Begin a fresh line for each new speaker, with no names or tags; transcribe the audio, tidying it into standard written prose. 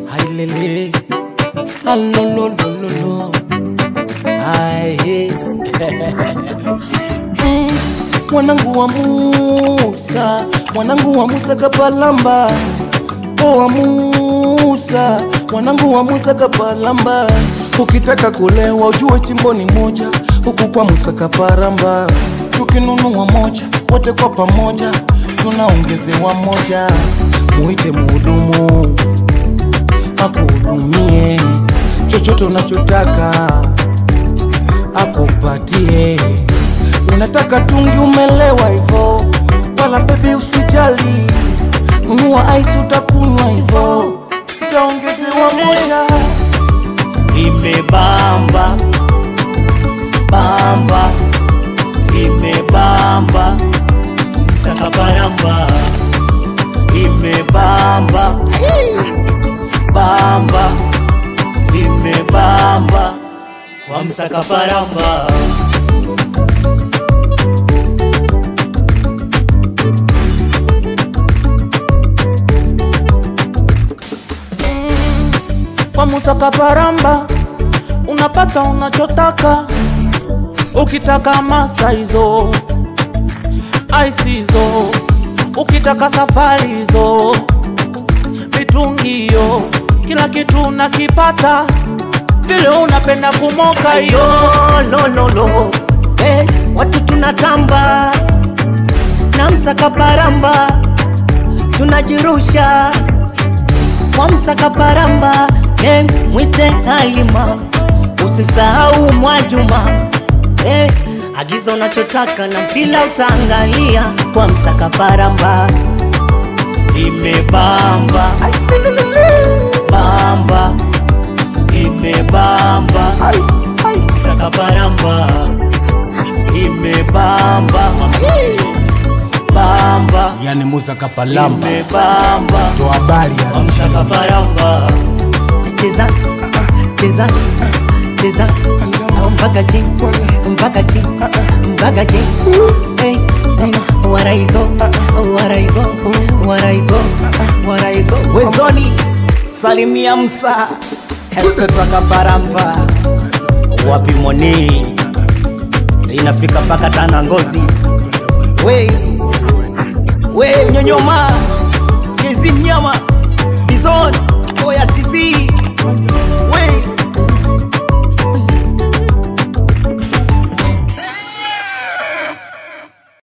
Hailele alolololo ai mwanangu wa Musa, mwanangu wa Musa kapalamba. Oh wa Musa, mwanangu wa Musa kapalamba. Ukitaka kulewa ujue chimboni moja, huku kwa Musa kaparamba. Tukinunua moja, wote kwa pamoja, tunaongezewa moja. Muite muhudumu akuhudumie, chochote unachotaka akupatie. Unataka tungi umelewa hivyo, wala baby usijali, nunua ice utakunywa hivyo, utaongezewa moja.
Imebamba bamba, imebamba msakaparamba. Imebamba bamba, imebamba kwa msakaparamba.
Kwa Musa kaparamba unapata unachotaka. Ukitaka master hizo, ice hizo, ukitaka safari hizo, mitungio, kila kitu nakipata. Vile unapenda kumoka hiyo
lololo, watu tunatamba na msakaparamba, tunajirusha kwa msakaparamba. Mwite Halima, usisahau Mwajuma. Agiza unachotaka na mpila utaangalia kwa msakaparamba. Imebamba bamba, imebamba msakaparamba. Imebamba bamba,
yani Musa kapalamba.
Imebamba
to habari ya
msakaparamba. Cheza cheza cheza mpaka chini, mpaka chini, mpaka chini. Hey, where I go, where I go, where I go, where I go. Wezoni salimia Musa, mtoto akaparamba. Wapi Moni, inafika paka Tana Ngozi. We nyonyoma, kezi mnyama, bizon, oya tizi.